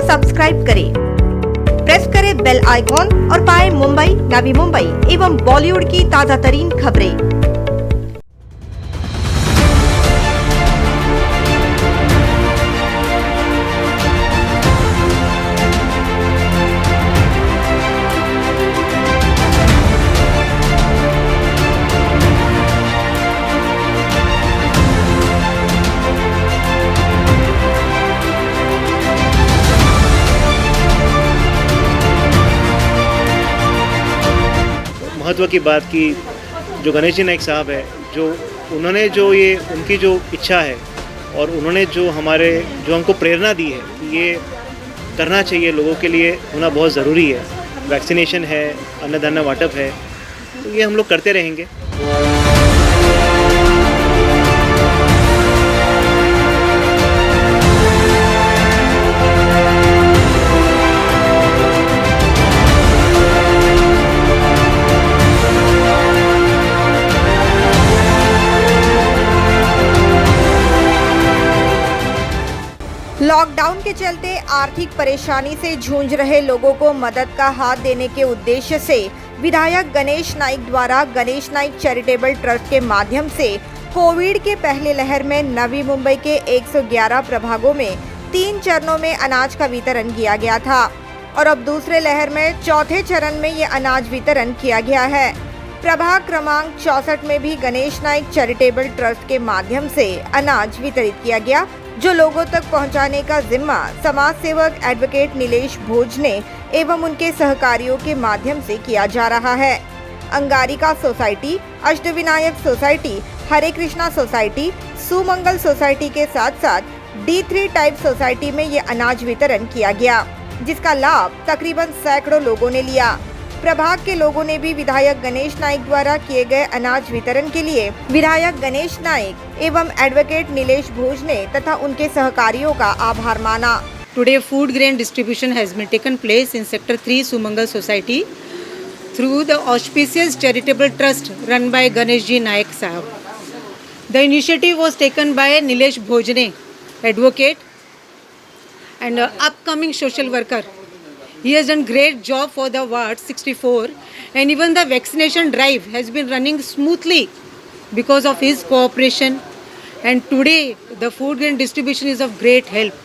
Subscribe करें, press करें bell icon और पाएं मुंबई, नवी मुंबई एवं बॉलीवुड की ताजा तरीन खबरें। महत्व की बात की जो गणेश जी नाइक साहब है, जो उन्होंने उनकी जो इच्छा है और उन्होंने जो हमको प्रेरणा दी है कि ये करना चाहिए, लोगों के लिए होना बहुत ज़रूरी है। वैक्सीनेशन है, अन्नधान्य वाटप है, तो ये हम लोग करते रहेंगे। लॉकडाउन के चलते आर्थिक परेशानी से जूझ रहे लोगों को मदद का हाथ देने के उद्देश्य से विधायक गणेश नाइक द्वारा गणेश नाइक चैरिटेबल ट्रस्ट के माध्यम से कोविड के पहले लहर में नवी मुंबई के 111 प्रभागों में 3 चरणों में अनाज का वितरण किया गया था और अब दूसरे लहर में चौथे चरण में ये अनाज वितरण किया गया है। प्रभाग क्रमांक 64 में भी गणेश नाइक चैरिटेबल ट्रस्ट के माध्यम से अनाज वितरित किया गया, जो लोगों तक पहुंचाने का जिम्मा समाज सेवक एडवोकेट नीलेश भोजने एवं उनके सहकारियों के माध्यम से किया जा रहा है। अंगारिका सोसाइटी, अष्टविनायक सोसाइटी, हरे कृष्णा सोसाइटी, सुमंगल सोसाइटी के साथ साथ D3 टाइप सोसाइटी में ये अनाज वितरण किया गया, जिसका लाभ तकरीबन सैकड़ों लोगों ने लिया। प्रभाग के लोगों ने भी विधायक गणेश नाइक द्वारा किए गए अनाज वितरण के लिए विधायक गणेश नाइक एवं एडवोकेट नीलेश भोजने तथा उनके सहकारियों का आभार माना। Today food grain distribution has been taken place in sector 3 Sumangal society through the auspicious charitable trust run by Ganesh Ji Naik Sahab. The initiative was taken by Nilesh Bhojne, advocate and upcoming social worker. He has done great job for the ward 64, and even the vaccination drive has been running smoothly because of his cooperation. And today the food grain distribution is of great help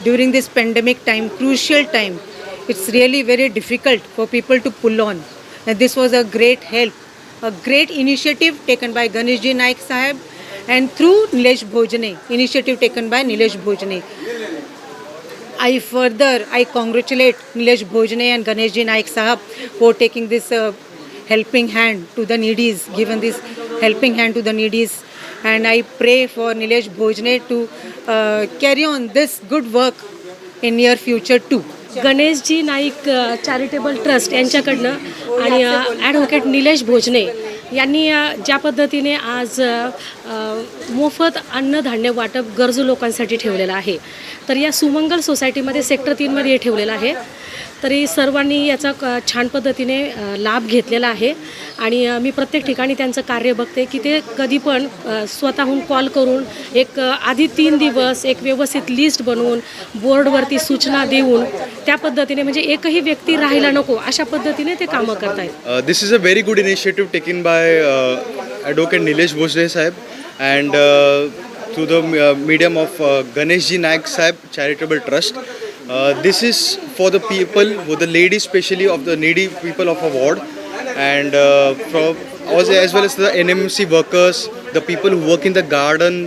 during this pandemic time, crucial time. It's really very difficult for people to pull on, and this was a great help, a great initiative taken by Ganesh Ji Naik Sahab and through Nilesh Bhojne, initiative taken by Nilesh Bhojne. I congratulate Nilesh Bhojne and Ganesh Ji Naik Sahab for taking this helping hand to the needies, given this helping hand to the needies, and I pray for Nilesh Bhojne to carry on this good work in near future too. Ganeshji Naik charitable trust यांच्याकडनं आणि advocate Nilesh भोजने यांनी ज्या पद्धतीने आज मोफत अन्नधान्य वाटप गरजू लोकांसाठी ठेवलेलं आहे, तर या सुमंगल सोसायटीमध्ये सेक्टर 3मध्ये हे ठेवलेलं आहे. तरी सर्वांनी याचा छान पद्धतीने लाभ घेतलेला आहे आणि मी प्रत्येक ठिकाणी त्यांचं कार्य बघते की ते कधी पण स्वतःहून कॉल करून एक आधी 3 दिवस एक व्यवस्थित लिस्ट बनवून बोर्डवरती सूचना देऊन त्या पद्धतीने म्हणजे एकही व्यक्ती राहायला नको अशा पद्धतीने ते कामं करतायत. This is a very good initiative taken by advocate Nilesh Bhosale साहेब and through the medium of Ganesh Ji Naik Sahab Charitable Trust. This is for the people, for the ladies especially of the needy people of a ward, and as well as the NMC workers, the people who work in the garden,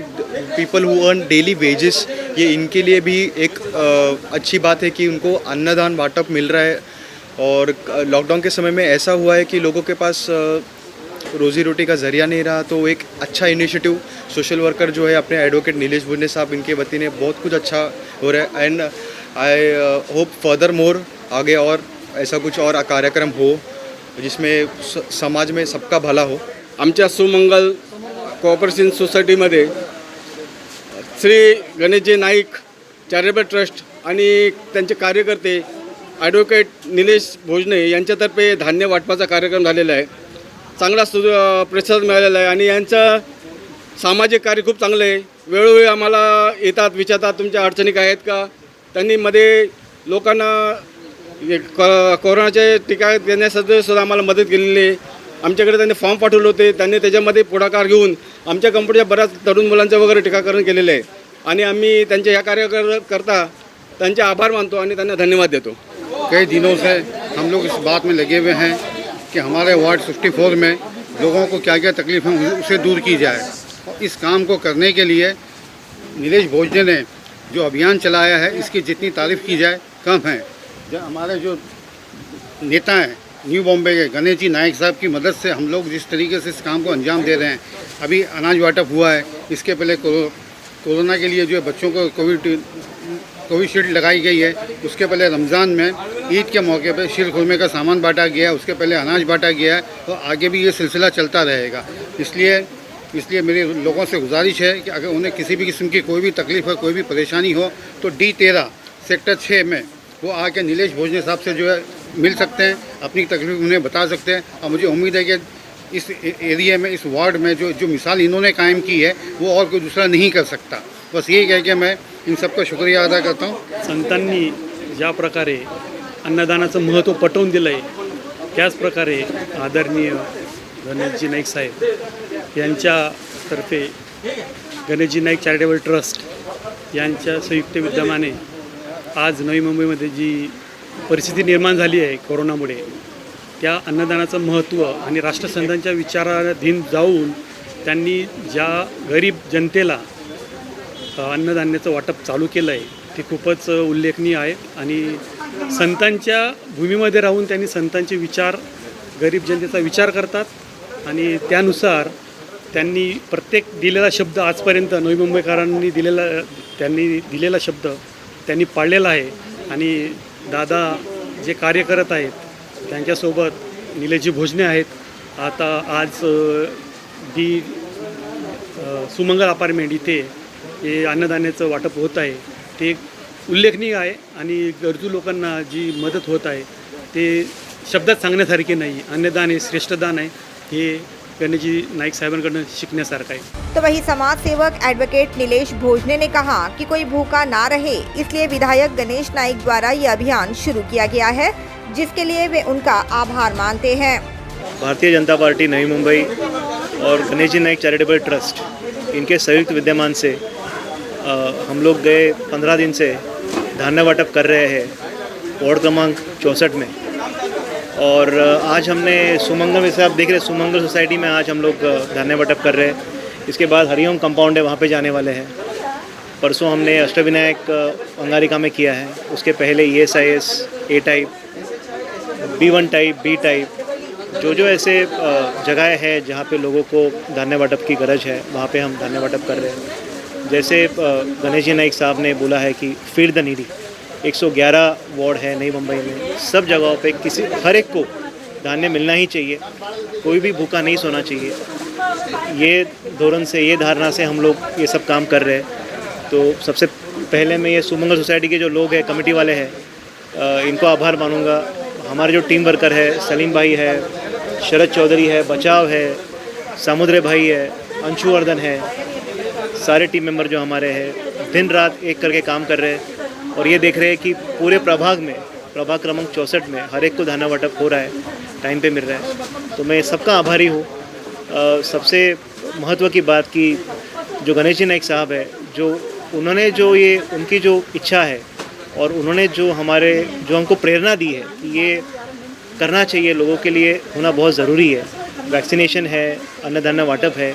people who earn daily wages. ये इनके लिए भी एक अच्छी बात है कि उनको अन्नदान वाटप मिल रहा है. और लॉकडाउन के समय में ऐसा हुआ है कि लोगों के पास रोज़ी रोटी का ज़रिया नहीं रहा, तो एक अच्छा इनिशिएटिव सोशल वर्कर जो है अपने एडवोकेट नीलेश भोजने साहब इनके वती ने बहुत कुछ अच्छा हो रहा है. And I hope further more आगे और ऐसा कुछ और कार्यक्रम हो जिसमें समाज में सबका भला हो. आमच्या सुमंगल कोऑपरेशन सोसायटीमध्ये श्री गणेशजी नाईक चॅरिटेबल ट्रस्ट आणि त्यांचे कार्यकर्ते ॲडव्होकेट निलेश भोजने यांच्यातर्फे धान्य वाटपाचा कार्यक्रम झालेला आहे. चांगला प्रतिसाद मिळालेला आहे आणि यांचं सामाजिक कार्य खूप चांगलं आहे. वेळोवेळी आम्हाला येतात, विचारतात तुमच्या अडचणी काय आहेत का. त्यांनी मध्ये लोकांना कोरोनाचे टीका देण्यासाठी सुद्धा आम्हाला मदत केलेली आहे. आमच्याकडे त्यांनी फॉर्म पाठवले होते, त्यांनी त्याच्यामध्ये पुढाकार घेऊन आमच्या कंपनीच्या बऱ्याच तरुण मुलांचं वगैरे टीकाकरण केलेलं आहे आणि आम्ही त्यांच्या ह्या करता त्यांचे आभार मानतो आणि त्यांना धन्यवाद देतो. कई दिनों से हम लोग इस बात में लगे हुए हैं कि हमारे वार्ड 64 में लोगों को क्या क्या तकलीफ है उसे दूर की जाए. और इस काम को करने के लिए नीलेश भोजने ने जो अभियान चलाया है इसकी जितनी तारीफ़ की जाए कम है. जो हमारे जो नेता हैं न्यू बॉम्बे के गणेश जी नायक साहब की मदद से हम लोग जिस तरीके से इस काम को अंजाम दे रहे हैं. अभी अनाज वाटप हुआ है, इसके पहले कोरोना के लिए जो है बच्चों को कोविशील्ड लगाई गई है. उसके पहले रमज़ान में ईद के मौके पर शीर खुरमे का सामान बांटा गया है, उसके पहले अनाज बांटा गया है और आगे भी ये सिलसिला चलता रहेगा. इसलिए मेरे लोगों से गुजारिश है कि अगर उन्हें किसी भी किस्म की कोई भी तकलीफ़ है, कोई भी परेशानी हो तो D13 सेक्टर 6 में वो आके नीलेश भोजने साहब से जो है मिल सकते हैं, अपनी तकलीफ उन्हें बता सकते हैं. और मुझे उम्मीद है कि इस एरिया में, इस वार्ड में जो मिसाल इन्होंने कायम की है वो और कोई दूसरा नहीं कर सकता. बस यही कह के मैं इन सबका शुक्रिया अदा करता हूँ. संतांनी ज्या प्रकारे अन्नदानाचं महत्त्व पटवून दिलं आहे त्याच प्रकारे आदरणीय गणेशजी नाईक साहेब यांच्यातर्फे गणेशजी नाईक चॅरिटेबल ट्रस्ट यांच्या संयुक्त विद्यमाने आज नवी मुंबईमध्ये जी परिस्थिती निर्माण झाली आहे कोरोनामुळे, त्या अन्नदानाचं महत्त्व आणि राष्ट्रसंतांच्या विचाराधीन जाऊन त्यांनी ज्या गरीब जनतेला अन्नधान्याचं वाटप चालू केलं आहे ते खूपच उल्लेखनीय आहे. आणि संतांच्या भूमीमध्ये राहून त्यांनी संतांचे विचार, गरीब जनतेचा विचार करतात आणि त्यानुसार त्यांनी प्रत्येक दिलेला शब्द आजपर्यंत नवी मुंबईकरांनी दिलेला शब्द त्यांनी पाळलेला आहे. आणि दादा जे कार्य करत आहेत त्यांच्यासोबत निलेशजी भोजने आहेत. आता आज सुमंगल अपार्टमेंट इथे हे अन्नधान्याचं वाटप होत आहे ते उल्लेखनीय आहे आणि गरजू लोकांना जी मदत होत आहे ते शब्दात सांगण्यासारखे नाही. अन्नदान हे श्रेष्ठदान आहे, हे गणेशजी नाईक साहेबांकडून शिकण्यासारखं आहे. तो वही समाज सेवक एडवोकेट नीलेश भोजने ने कहा कि कोई भूखा ना रहे, इसलिए विधायक गणेश नाइक द्वारा ये अभियान शुरू किया गया है, जिसके लिए वे उनका आभार मानते हैं. भारतीय जनता पार्टी नई मुंबई और गणेशजी नाइक चैरिटेबल ट्रस्ट इनके संयुक्त विद्यमान से हम लोग गए 15 दिन से धान्य वाटप कर रहे हैं वार्ड क्रमांक 64 में. और आज हमने सुमंगल, जैसे आप देख रहे हैं सुमंगल सोसाइटी में आज हम लोग धान्य वाटप कर रहे हैं. इसके बाद हरिओम कंपाउंड है, वहाँ पे जाने वाले हैं. परसों हमने अष्टविनायक अंगारिका में किया है. उसके पहले ESIS A type, B1 type, B type, जो ऐसे जगह है जहाँ पे लोगों को धान्य वाटप की गरज है वहाँ पे हम धान्य वाटप कर रहे हैं. जैसे गणेश जी नाइक साहब ने बोला है कि फीड द नीडी, 111 वार्ड है नई मुंबई में, सब जगहों पे हर एक को धान्य मिलना ही चाहिए, कोई भी भूखा नहीं सोना चाहिए. ये धोरण से, ये धारणा से हम लोग ये सब काम कर रहे हैं. तो सबसे पहले मैं ये सुमंगल सोसाइटी के जो लोग हैं, कमेटी वाले हैं, इनको आभार मानूंगा. हमारे जो टीम वर्कर है, सलीम भाई है, शरद चौधरी है, बचाव है, समुद्र भाई है, अंशु वर्धन है, सारे टीम मेंबर जो हमारे हैं दिन रात एक करके काम कर रहे हैं. और ये देख रहे हैं कि पूरे प्रभाग क्रमांक 64 में हर एक को धान्य वाटप हो रहा है, टाइम पे मिल रहा है. तो मैं सबका आभारी हूँ. सबसे महत्व की बात कि जो गणेश जी नाइक साहब है, जो उन्होंने उनकी जो इच्छा है और उन्होंने जो हमको प्रेरणा दी है कि ये करना चाहिए, लोगों के लिए होना बहुत ज़रूरी है. वैक्सीनेशन है, अन्नधान्य वाटप है,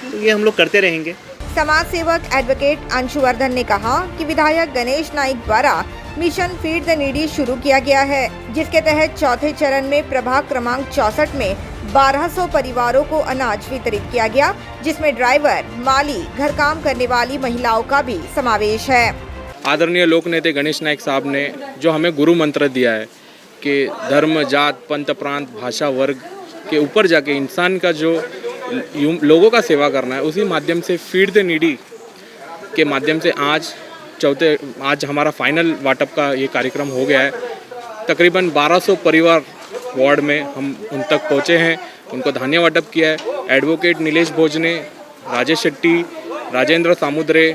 तो ये हम लोग करते रहेंगे. समाज सेवक एडवोकेट अंशुवर्धन ने कहा कि विधायक गणेश नाइक द्वारा मिशन फीड द नीडी शुरू किया गया है, जिसके तहत चौथे चरण में प्रभाग क्रमांक 64 में 1200 परिवारों को अनाज वितरित किया गया, जिसमें ड्राइवर, माली, घर काम करने वाली महिलाओं का भी समावेश है. आदरणीय लोक नेते गणेश नाइक साहब ने जो हमें गुरु मंत्र दिया है कि धर्म, जात, पंथ, प्रांत, भाषा, वर्ग के ऊपर जाके इंसान का जो लोगों का सेवा करना है, उसी माध्यम से फीड द नीडी के माध्यम से आज हमारा फाइनल वाटप का ये कार्यक्रम हो गया है. तकरीबन 1200 परिवार वार्ड में हम उन तक पहुँचे हैं, उनको धान्य वाटप किया है. एडवोकेट नीलेश भोजने, राजेश शेट्टी, राजेंद्र सामुद्रे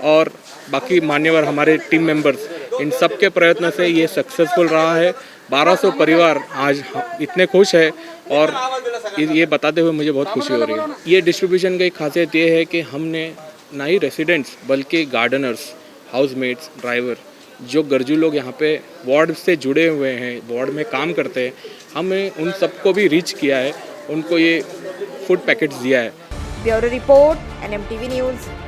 और बाकी मान्यवर हमारे टीम मेंबर्स इन सब के प्रयत्न से ये सक्सेसफुल रहा है। 1200 परिवार आज इतने खुश है और ये बताते हुए मुझे बहुत खुशी हो रही है। ये डिस्ट्रीब्यूशन की एक खासियत ये है कि हमने ना ही रेसिडेंट्स बल्कि गार्डनर्स, हाउसमेट्स, ड्राइवर, जो गरजू लोग यहाँ पे वार्ड से जुड़े हुए हैं, वार्ड में काम करते हैं, हमने उन सबको भी रीच किया है, उनको ये फूड पैकेट्स दिया है। Bureau report, NMTV news.